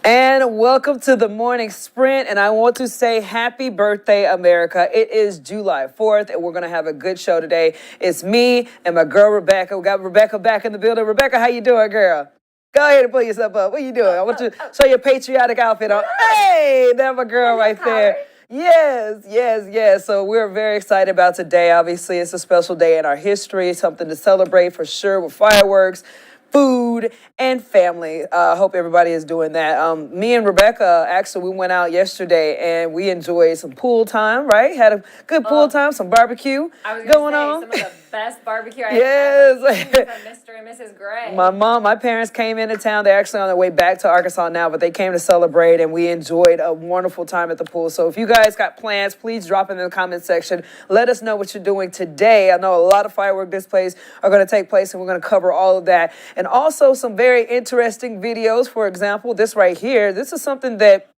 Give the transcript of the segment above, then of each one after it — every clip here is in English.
And welcome to the morning sprint. And I want to say happy birthday, America. It is July 4th, and we're going to have a good show today. It's me and my girl, Rebecca. We got Rebecca back in the building. Rebecca, how you doing, girl? Go ahead and pull yourself up. What are you doing? I want you to show your patriotic outfit on. Hey, that's my girl right there. Yes. So we're very excited about today. Obviously, it's a special day in our history, something to celebrate for sure with fireworks, food, and family. I hope everybody is doing that. Me and Rebecca, actually, we went out yesterday and we enjoyed some pool time, right? Had a good pool time, some barbecue going on. Some of the best barbecue I've ever eaten from Mr. and Mrs. Gray. My parents came into town. They're actually on their way back to Arkansas now, but they came to celebrate and we enjoyed a wonderful time at the pool. So if you guys got plans, please drop in the comment section. Let us know what you're doing today. I know a lot of firework displays are going to take place and we're going to cover all of that. And also some very interesting videos. For example, this right here, this is something that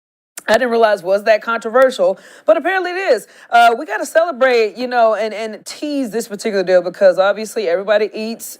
I didn't realize was that controversial, but apparently it is. We got to celebrate, and tease this particular deal because obviously everybody eats,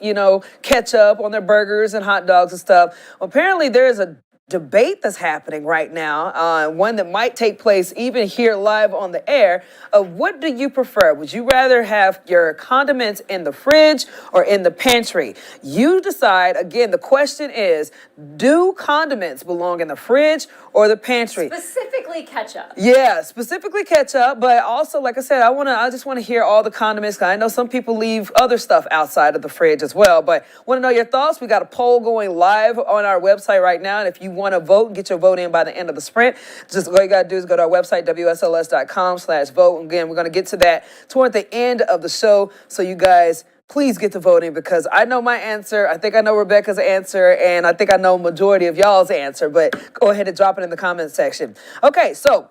ketchup on their burgers and hot dogs and stuff. Well, apparently there is a debate that's happening right now, one that might take place even here live on the air, of what do you prefer? Would you rather have your condiments in the fridge or in the pantry? You decide. Again, the question is, do condiments belong in the fridge or the pantry? Specifically ketchup. Yeah, specifically ketchup, but also, like I said, I just want to hear all the condiments. I know some people leave other stuff outside of the fridge as well, but want to know your thoughts? We got a poll going live on our website right now, and if you want to vote, get your vote in by the end of the sprint. Just all you got to do is go to our website, WSLS.com/vote. Again, we're going to get to that toward the end of the show, so you guys please get to voting because I know my answer. I think I know Rebecca's answer, and I think I know majority of y'all's answer, but go ahead and drop it in the comment section. Okay, so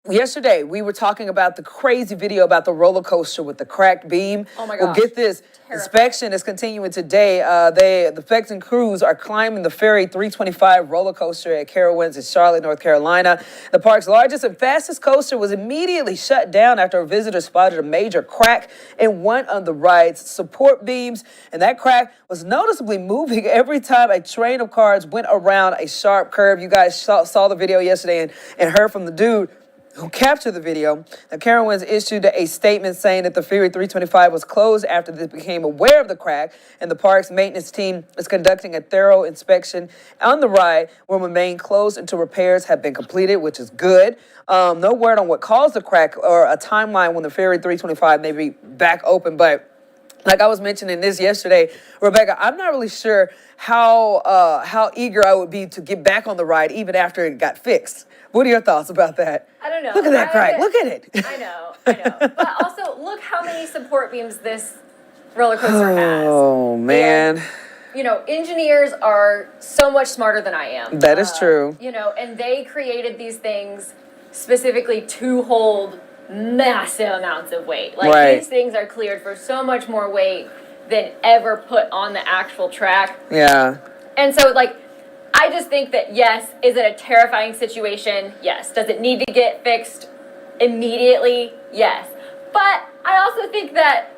yesterday, we were talking about the crazy video about the roller coaster with the cracked beam. Oh my gosh. Well, get this. Inspection is continuing today. The Fecton crews are climbing the Ferry 325 roller coaster at Carowinds in Charlotte, North Carolina. The park's largest and fastest coaster was immediately shut down after a visitor spotted a major crack in one of the ride's support beams. And that crack was noticeably moving every time a train of cars went around a sharp curve. You guys saw the video yesterday and heard from the dude who captured the video. The Carowinds issued a statement saying that the Ferry 325 was closed after they became aware of the crack, and the park's maintenance team is conducting a thorough inspection on the ride, will remain closed until repairs have been completed, which is good. No word on what caused the crack or a timeline when the Ferry 325 may be back open, but like I was mentioning this yesterday, Rebecca, I'm not really sure how eager I would be to get back on the ride even after it got fixed. What are your thoughts about that? I don't know. Look at that crack. Look at it. I know. But also, look how many support beams this roller coaster has. Oh, man. And, engineers are so much smarter than I am. That is true. And they created these things specifically to hold massive amounts of weight. These things are cleared for so much more weight than ever put on the actual track. Yeah. And so, I just think that, yes, is it a terrifying situation? Yes. Does it need to get fixed immediately? Yes. But I also think that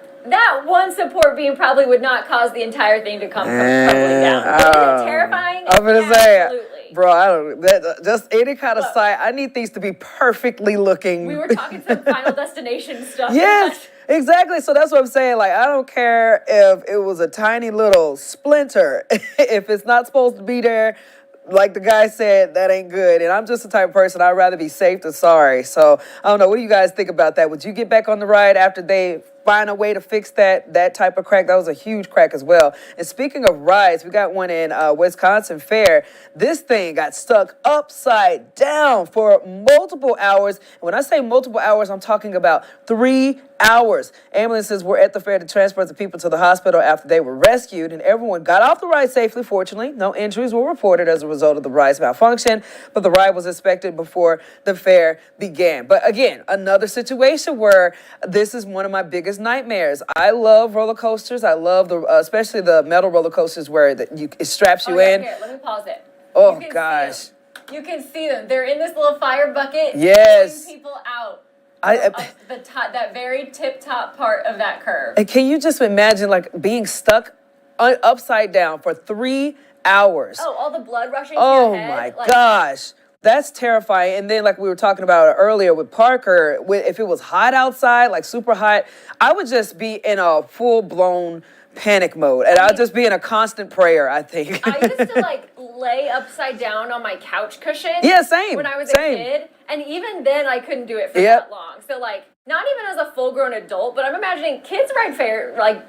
one support beam probably would not cause the entire thing to come crumbling down. Is it terrifying? I'm going to say, absolutely. Bro, I don't, just any kind of sight. I need things to be perfectly looking. We were talking some Final Destination stuff. Yes. Exactly. So that's what I'm saying. I don't care if it was a tiny little splinter. If it's not supposed to be there, like the guy said, that ain't good. And I'm just the type of person, I'd rather be safe than sorry. So I don't know. What do you guys think about that? Would you get back on the ride after they find a way to fix that type of crack? That was a huge crack as well. And speaking of rides, we got one in Wisconsin Fair. This thing got stuck upside down for multiple hours. And when I say multiple hours, I'm talking about 3 hours. Ambulances were at the fair to transport the people to the hospital after they were rescued, and everyone got off the ride safely. Fortunately, no injuries were reported as a result of the ride's malfunction, but the ride was inspected before the fair began. But again, another situation where this is one of my biggest nightmares. I love roller coasters. I love especially the metal roller coasters where it straps you in. Here, let me pause it. Oh gosh. You can see them. They're in this little fire bucket. Yes. Pulling people out. The top, that very tip-top part of that curve. And can you just imagine being stuck upside down for 3 hours. Oh, all the blood rushing to Oh your head. my gosh. That's terrifying. And then, like we were talking about earlier with Parker, if it was hot outside, like super hot, I would just be in a full blown panic mode. And I'd just be in a constant prayer, I think. I used to like lay upside down on my couch cushion. Yeah, same. When I was same. a kid. And even then, I couldn't do it for Yep. that long. So, like, not even as a full grown adult, but I'm imagining kids ride fair, like,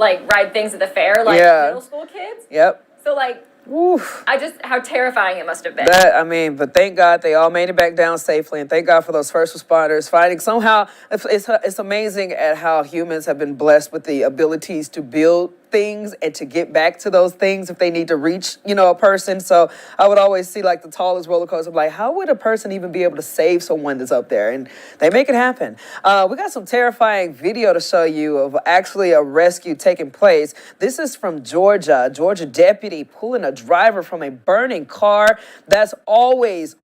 ride things at the fair, like middle school kids. Yep. So, like, Oof. how terrifying it must have been. But thank God they all made it back down safely, and thank God for those first responders fighting. Somehow, it's amazing at how humans have been blessed with the abilities to build things and to get back to those things if they need to reach, a person. So I would always see like the tallest roller coaster. I'm like, how would a person even be able to save someone that's up there? And they make it happen. We got some terrifying video to show you of actually a rescue taking place. This is from Georgia. Georgia deputy pulling a driver from a burning car. That's always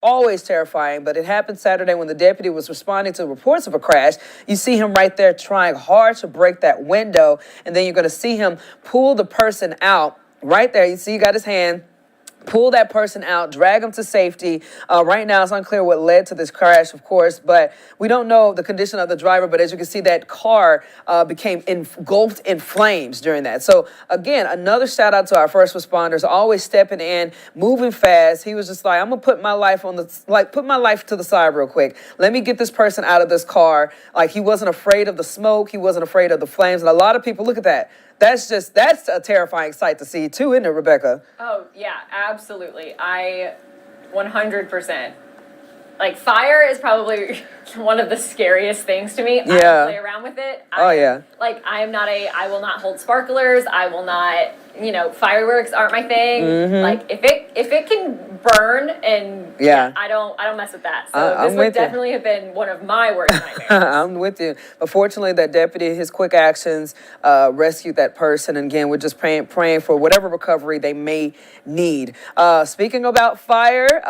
terrifying. But it happened Saturday when the deputy was responding to reports of a crash. You see him right there trying hard to break that window. And then you're going to see him pull the person out right there. You see, you got his hand. Pull that person out, drag them to safety. Right now, it's unclear what led to this crash, of course, but we don't know the condition of the driver. But as you can see, that car became engulfed in flames during that. So again, another shout out to our first responders, always stepping in, moving fast. He was just like, I'm gonna put my life to the side real quick. Let me get this person out of this car. Like, he wasn't afraid of the smoke. He wasn't afraid of the flames. And a lot of people, look at that. That's a terrifying sight to see too, isn't it, Rebecca? Oh, yeah, absolutely. 100%. Like, fire is probably one of the scariest things to me. I don't play around with it. Like, I will not hold sparklers. I will not, fireworks aren't my thing. Mm-hmm. Like, if it can burn and I don't mess with that. So this would definitely have been one of my worst nightmares. I'm with you. But fortunately, that deputy, his quick actions rescued that person. And again, we're just praying for whatever recovery they may need. Speaking about fire,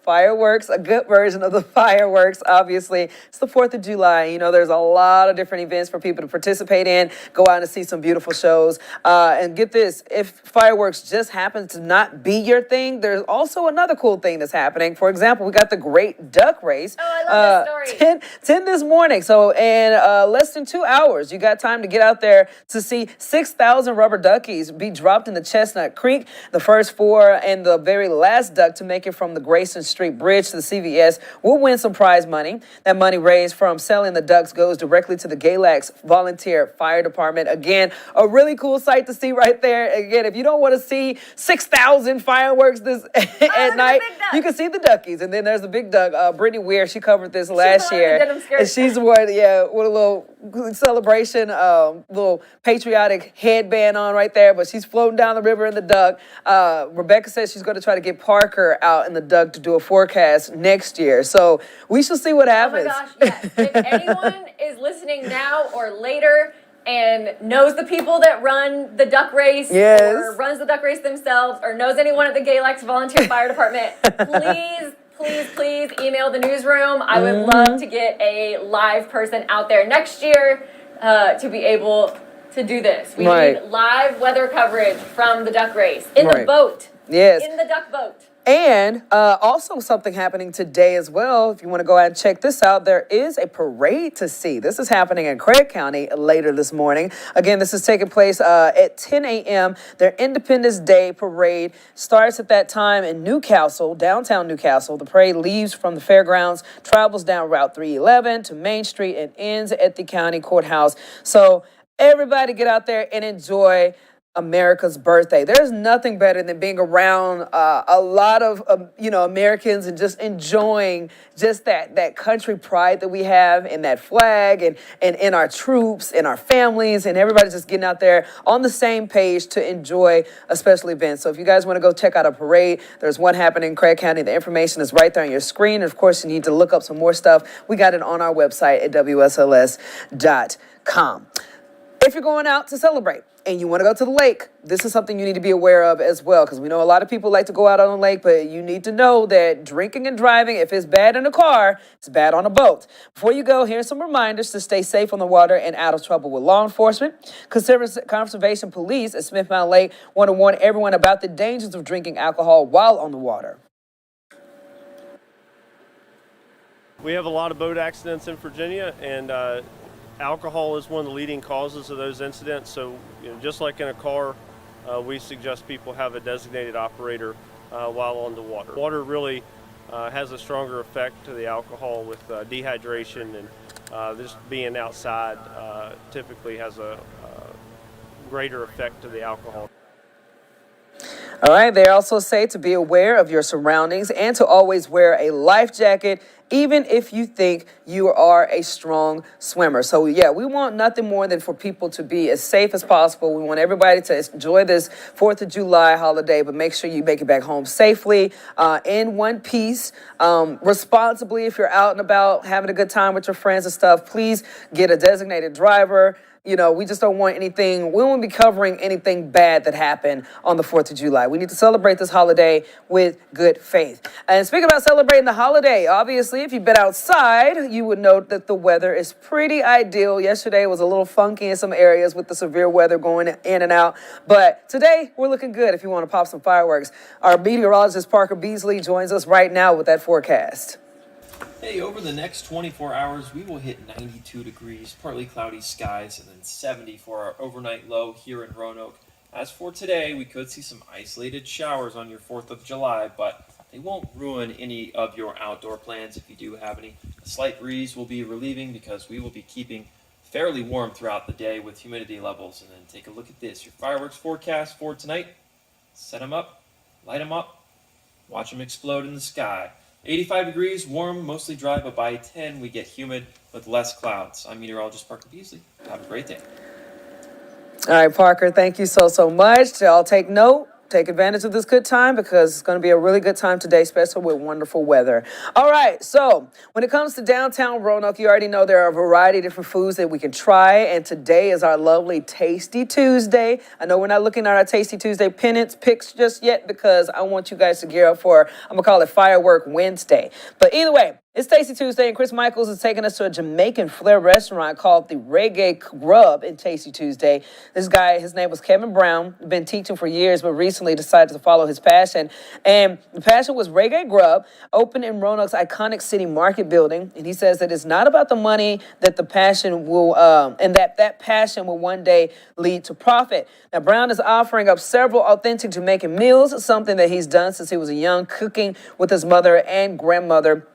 fireworks, a good version of the fireworks, obviously. It's the 4th of July. There's a lot of different events for people to participate in, go out and see some beautiful shows. And get this, if fireworks just happen to not be your thing, there's also another cool thing that's happening. For example, we got the Great Duck Race. Oh, I love this story. 10 this morning. So in less than 2 hours, you got time to get out there to see 6,000 rubber duckies be dropped in the Chestnut Creek. The first 4 and the very last duck to make it from the Grayson Street Bridge to the CVS will win some prize money. That money raised from selling the ducks goes directly to the Galax Volunteer Fire Department. Again, a really cool sight to see right there. Again, if you don't want to see 6,000 fireworks at night, you can see the duckies. And then there's the big duck. Brittany Weir, she covered this last year. And she's with a little celebration, little patriotic headband on right there. But she's floating down the river in the duck. Rebecca says she's going to try to get Parker out in the duck to do a forecast next year. So we shall see what happens. Oh my gosh, yes. If anyone is listening now or later and knows the people that run the duck race or runs the duck race themselves or knows anyone at the Galax Volunteer Fire Department, please email the newsroom. I would love to get a live person out there next year to be able to do this. We need live weather coverage from the duck race in the boat. Yes. In the duck boat. And also something happening today as well. If you want to go ahead and check this out, there is a parade to see. This is happening in Craig County later this morning. Again, this is taking place at 10 a.m. Their Independence Day parade starts at that time in Newcastle, downtown Newcastle. The parade leaves from the fairgrounds, travels down Route 311 to Main Street, and ends at the county courthouse. So everybody get out there and enjoy America's birthday. There's nothing better than being around a lot of Americans and just enjoying just that country pride that we have in that flag and in our troops and our families, and everybody just getting out there on the same page to enjoy a special event. So if you guys want to go check out a parade, there's one happening in Craig County. The information is right there on your screen. And of course, you need to look up some more stuff. We got it on our website at WSLS.com. If you're going out to celebrate and you want to go to the lake, this is something you need to be aware of as well, because we know a lot of people like to go out on the lake, but you need to know that drinking and driving, if it's bad in a car, it's bad on a boat. Before you go, here's some reminders to stay safe on the water and out of trouble with law enforcement. Conservation Police at Smith Mountain Lake want to warn everyone about the dangers of drinking alcohol while on the water. We have a lot of boat accidents in Virginia, and alcohol is one of the leading causes of those incidents. So, just like in a car, we suggest people have a designated operator while on the water. Water really has a stronger effect to the alcohol with dehydration, and just being outside typically has a greater effect to the alcohol. All right, they also say to be aware of your surroundings and to always wear a life jacket, even if you think you are a strong swimmer. So, yeah, we want nothing more than for people to be as safe as possible. We want everybody to enjoy this 4th of July holiday, but make sure you make it back home safely, in one piece, responsibly. If you're out and about having a good time with your friends and stuff, please get a designated driver. We just don't want anything, we won't be covering anything bad that happened on the 4th of July. We need to celebrate this holiday with good faith. And speaking about celebrating the holiday, obviously, if you've been outside, you would note that the weather is pretty ideal. Yesterday was a little funky in some areas with the severe weather going in and out. But today, we're looking good if you want to pop some fireworks. Our meteorologist, Parker Beasley, joins us right now with that forecast. Hey, over the next 24 hours, we will hit 92 degrees, partly cloudy skies, and then 70 for our overnight low here in Roanoke. As for today, we could see some isolated showers on your 4th of July, but they won't ruin any of your outdoor plans if you do have any. A slight breeze will be relieving because we will be keeping fairly warm throughout the day with humidity levels. And then take a look at this, your fireworks forecast for tonight. Set them up, light them up, watch them explode in the sky. 85 degrees, warm, mostly dry, but by 10 we get humid with less clouds. I'm meteorologist Parker Beasley. Have a great day. All right, Parker, thank you so much. I'll take note. Take advantage of this good time because it's going to be a really good time today, especially with wonderful weather. All right, so when it comes to downtown Roanoke, you already know there are a variety of different foods that we can try, and today is our lovely Tasty Tuesday. I know we're not looking at our Tasty Tuesday picks just yet because I want you guys to gear up for, I'm going to call it Firework Wednesday. But either way, it's Tasty Tuesday, and Chris Michaels is taking us to a Jamaican flair restaurant called the Reggae Grub in Tasty Tuesday. This guy, his name was Kevin Brown, been teaching for years, but recently decided to follow his passion. And the passion was Reggae Grub, opened in Roanoke's iconic city market building. And he says that it's not about the money, that the passion will, and that passion will one day lead to profit. Now, Brown is offering up several authentic Jamaican meals, something that he's done since he was young, cooking with his mother and grandmother.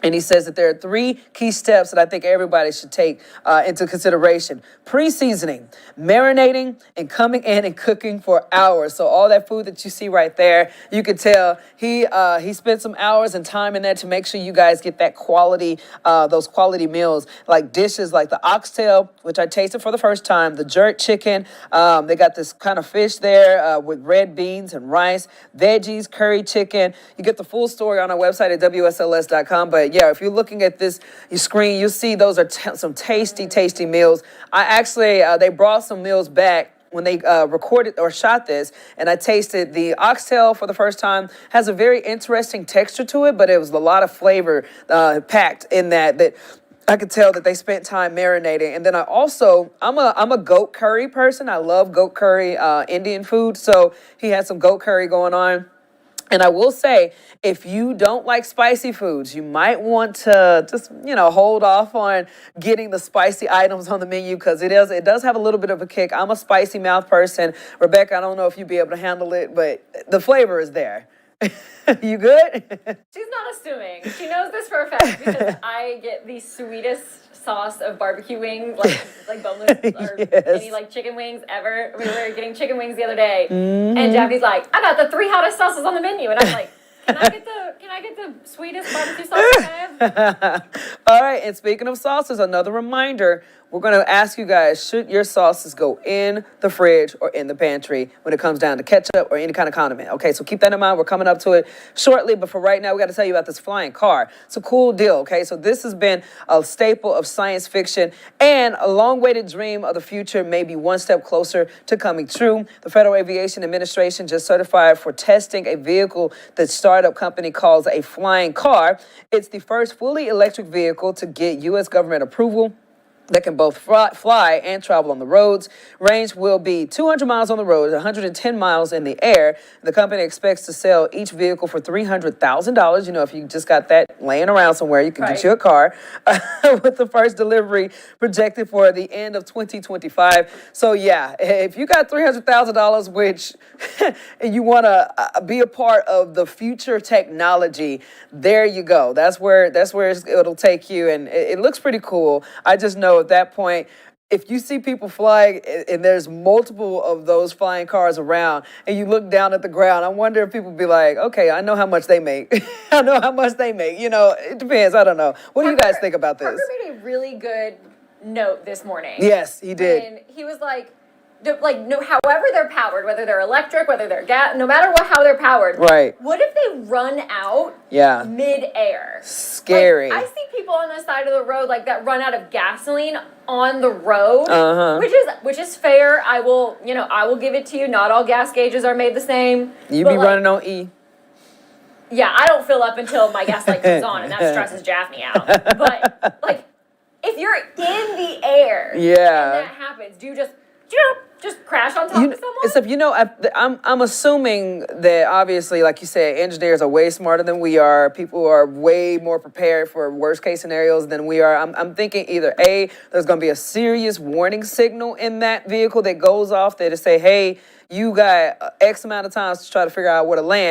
And he says that there are 3 key steps that I think everybody should take into consideration. Pre-seasoning, marinating, and coming in and cooking for hours. So all that food that you see right there, you can tell he spent some hours and time in there to make sure you guys get that quality, those quality meals, like dishes like the oxtail, which I tasted for the first time, the jerk chicken. They got this kind of fish there with red beans and rice, veggies, curry chicken. You get the full story on our website at WSLS.com. But yeah, if you're looking at your screen, you'll see those are some tasty meals. I actually, they brought some meals back when they recorded or shot this, and I tasted the oxtail for the first time. Has a very interesting texture to it, but it was a lot of flavor packed in that I could tell that they spent time marinating. And then I'm a goat curry person. I love goat curry, Indian food. So he had some goat curry going on. And I will say, if you don't like spicy foods, you might want to just, hold off on getting the spicy items on the menu because it does have a little bit of a kick. I'm a spicy mouth person. Rebecca, I don't know if you'd be able to handle it, but the flavor is there. You good? She's not assuming. She knows this for a fact because I get the sweetest sauce of barbecue wings, like boneless or Yes. any chicken wings ever. We were getting chicken wings the other day, and Jackie's like, "I got the 3 hottest sauces on the menu," and I'm like, "Can I get the sweetest barbecue sauce you have?" All right, and speaking of sauces, another reminder, we're going to ask you guys, should your sauces go in the fridge or in the pantry when it comes down to ketchup or any kind of condiment? Okay, so keep that in mind. We're coming up to it shortly, but for right now, we got to tell you about this flying car. It's a cool deal, okay? So this has been a staple of science fiction and a long-awaited dream of the future, maybe one step closer to coming true. The Federal Aviation Administration just certified for testing a vehicle that startup company calls a flying car. It's the first fully electric vehicle to get U.S. government approval that can both fly and travel on the roads. Range will be 200 miles on the road, 110 miles in the air. The company expects to sell each vehicle for $300,000. You know, if you just got that laying around somewhere, you can get you a car. With the first delivery projected for the end of 2025. So yeah, if you got $300,000, which you want to be a part of the future technology, there you go. That's where it'll take you, and it looks pretty cool. I just know at that point, if you see people flying and there's multiple of those flying cars around and you look down at the ground, I wonder if people be like, okay, I know how much they make. I know how much they make. You know, it depends. I don't know. What do you guys think about this? Parker made a really good note this morning. Yes, he did. And he was like, however they're powered, whether they're electric, whether they're gas, no matter how they're powered. Right. What if they run out Yeah. mid-air? Scary. Like, I see people on the side of the road like that run out of gasoline on the road, which is fair. I will give it to you. Not all gas gauges are made the same. You be running on E. Yeah, I don't fill up until my gas light comes on, and that stresses Jaffney out. But like, if you're in the air, and that happens, do you just crash on top of someone? Except, I'm assuming that obviously, like you said, engineers are way smarter than we are. People are way more prepared for worst case scenarios than we are. I'm thinking either A, there's going to be a serious warning signal in that vehicle that goes off there to say, hey, you got X amount of times to try to figure out where to land.